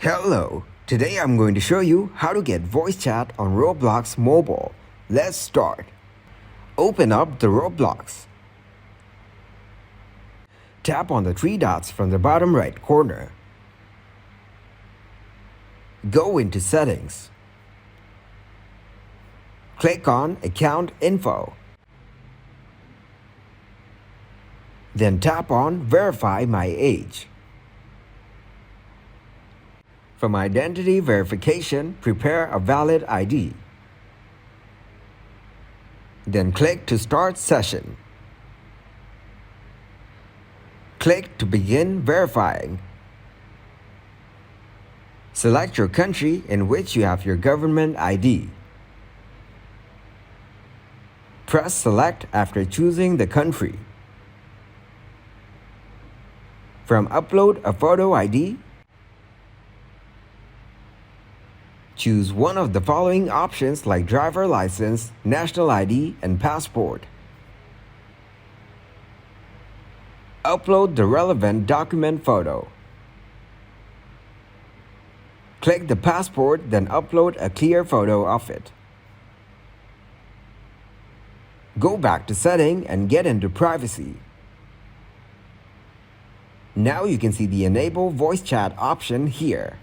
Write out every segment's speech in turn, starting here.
Hello, today I'm going to show you how to get voice chat on Roblox mobile. Let's start. Open up the Roblox. Tap on the three dots from the bottom right corner. Go into Settings. Click on Account Info. Then tap on Verify My Age. From Identity Verification, prepare a valid ID. Then click to Start Session. Click to begin verifying. Select your country in which you have your government ID. Press Select after choosing the country. From Upload a Photo ID, choose one of the following options like driver license, national ID, and passport. Upload the relevant document photo. Click the passport, then upload a clear photo of it. Go back to Setting and get into Privacy. Now you can see the Enable Voice Chat option here.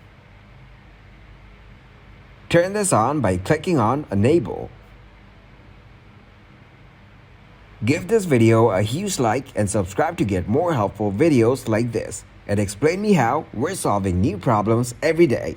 Turn this on by clicking on Enable. Give this video a huge like and subscribe to get more helpful videos like this. And explain me how we're solving new problems every day.